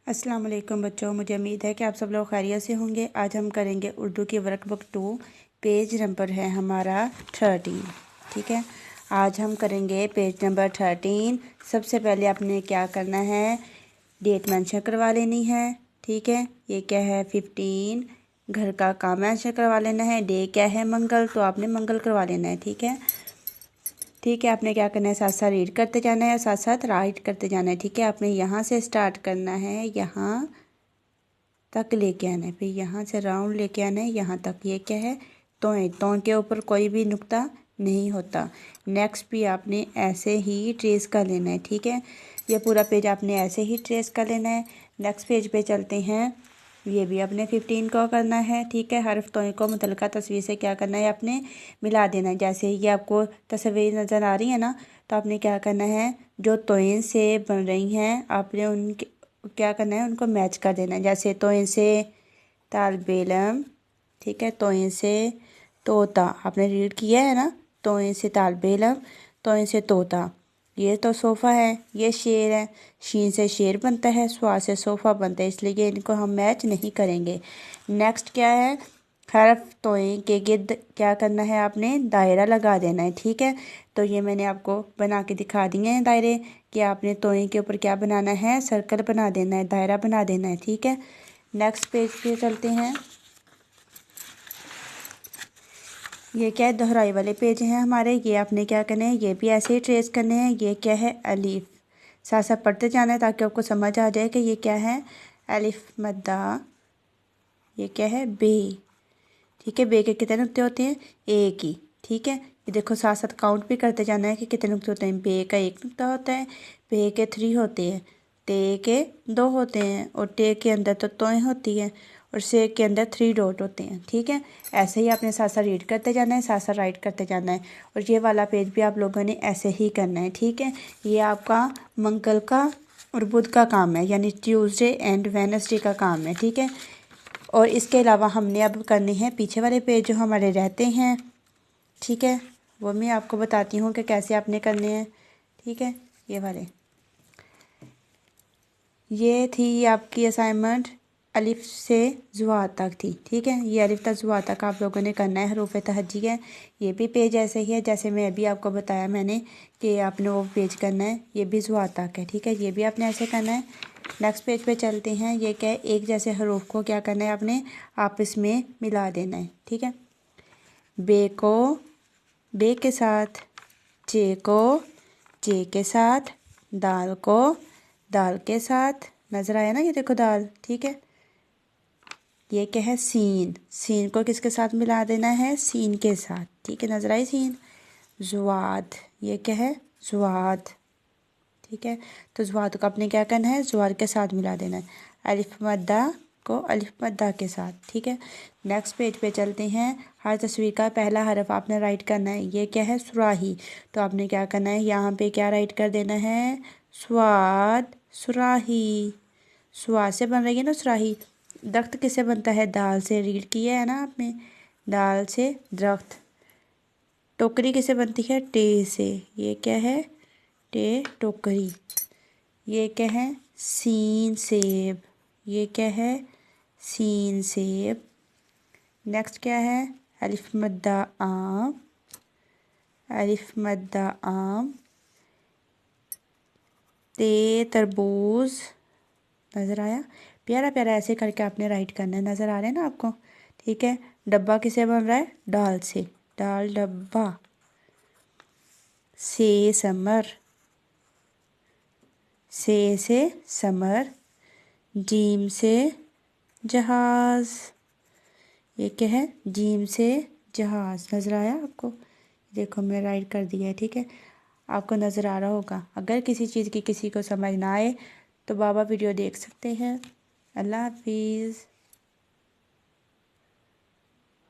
अस्सलाम वालेकुम बच्चों, मुझे उम्मीद है कि आप सब लोग खैरियत से होंगे। आज हम करेंगे उर्दू की वर्कबुक 2। पेज नंबर है हमारा 13। ठीक है, आज हम करेंगे पेज नंबर 13। सबसे पहले आपने क्या करना है, डेट मेंशन करवा लेनी है। ठीक है, ये क्या है 15। घर का काम मेंशन करवा लेना है। डे क्या है मंगल, तो आपने मंगल करवा लेना है। ठीक है, आपने क्या करना है, साथ साथ रीड करते जाना है, साथ साथ राइट करते जाना है। ठीक है, आपने यहाँ से स्टार्ट करना है, यहाँ तक लेके आना है, फिर यहाँ से राउंड लेके आना है यहाँ तक। ये क्या है, तो के ऊपर कोई भी नुक्ता नहीं होता। नेक्स्ट भी आपने ऐसे ही ट्रेस कर लेना है। ठीक है, ये पूरा पेज आपने ऐसे ही ट्रेस कर लेना है। नेक्स्ट पेज पे चलते हैं। ये भी आपने 15 को करना है। ठीक है, हर्फ तोय को मुतलका तस्वीर से क्या करना है, आपने मिला देना है। जैसे ये आपको तस्वीर नज़र आ रही है ना, तो आपने क्या करना है, जो तोयन से बन रही हैं आपने उनके क्या करना है, उनको मैच कर देना है। जैसे तोयन से तालबेलम, ठीक है, तोयन से तोता आपने रीड किया है ना, तोयन से तालबेलम, तोयन से तोता। ये तो सोफ़ा है, ये शेर है, शीन से शेर बनता है, स्वा से सोफ़ा बनता है, इसलिए इनको हम मैच नहीं करेंगे। नेक्स्ट क्या है, हर्फ तोय के गिर्द क्या करना है, आपने दायरा लगा देना है। ठीक है, तो ये मैंने आपको बना के दिखा दिए हैं दायरे, कि आपने तोय के ऊपर क्या बनाना है, सर्कल बना देना है, दायरा बना देना है। ठीक है, नेक्स्ट पेज पे चलते हैं। ये क्या है, दोहराई वाले पेज हैं हमारे। ये आपने क्या करना है, ये भी ऐसे ही ट्रेस करने हैं। ये क्या है, अलीफ, साथ साथ पढ़ते जाना है ताकि आपको समझ आ जाए कि ये क्या है, अलिफ मद्दा। ये क्या है, बे। ठीक है, बे के कितने नुक्ते होते हैं, एक ही। ठीक है, ये देखो साथ साथ काउंट भी करते जाना है कि कितने नुक्ते होते हैं। बे का एक नुक्ता होता है, बे के 3 होते हैं, ते के 2 होते हैं, और टे के अंदर तो तोय होती है, और से के अंदर 3 डॉट होते हैं। ठीक है, ऐसे ही आपने साथ साथ रीड करते जाना है, साथ साथ राइट करते जाना है। और ये वाला पेज भी आप लोगों ने ऐसे ही करना है। ठीक है, ये आपका मंगल का और बुध का काम है, यानी ट्यूसडे एंड वेडनेसडे का काम है। ठीक है, और इसके अलावा हमने अब करने हैं पीछे वाले पेज जो हमारे रहते हैं। ठीक है, वो मैं आपको बताती हूँ कि कैसे आपने करने हैं। ठीक है, ये वाले, ये थी आपकी असाइनमेंट, अलिफ से जुआ तक थी। ठीक है, ये अलिफ तक जुआ तक आप लोगों ने करना है, हरूफ तहज्जी है। ये भी पेज ऐसे ही है जैसे मैं अभी आपको बताया मैंने कि आपने वो पेज करना है। ये भी जुआ तक है। ठीक है, ये भी आपने ऐसे करना है। नेक्स्ट पेज पे चलते हैं। ये क्या है, एक जैसे हरूफ को क्या करना है, आपने आपस में मिला देना है। ठीक है, बे को बे के साथ, चे को चे के साथ, दाल को दाल के साथ। नज़र आया ना, ये देखो दाल। ठीक है, ये क्या है, सीन, सीन को किसके साथ मिला देना है, सीन के साथ। ठीक है, नज़र आई सीन। जुआद, ये क्या है, जुआद। ठीक है, तो जुआद को आपने क्या करना है, जुआद के साथ मिला देना है। अलिफ मद्दा को अलिफ मद्दा के साथ। ठीक है, नेक्स्ट पेज पे चलते हैं। हर तस्वीर का पहला हरफ आपने राइट करना है। ये क्या है, सुराही, तो आपने क्या करना है, यहाँ पे क्या राइट कर देना है, स्वाद, सुराही। स्वाद से बन रही है ना सुराही। दरख्त किससे बनता है, दाल से, रीड किया है ना आपने, दाल से दरख्त। टोकरी किससे बनती है, टे से। ये क्या है, टे टोकरी। ये क्या है, सीन सेब। ये क्या है, सीन सेब। नेक्स्ट क्या है, अलिफ मद्दा आम, अलिफ मद्दा आम। ते तरबूज। नज़र आया, प्यारा प्यारा ऐसे करके आपने राइट करना है। नज़र आ रहे हैं ना आपको। ठीक है, डब्बा किसे बन रहा है, दाल से, दाल डब्बा। से समर, से समर। जीम से जहाज। ये क्या है, जीम से जहाज। नज़र आया आपको, देखो मैं राइट कर दिया है। ठीक है, आपको नज़र आ रहा होगा। अगर किसी चीज़ की किसी को समझ ना आए तो बाबा वीडियो देख सकते हैं। अल्लाह हाफिज़।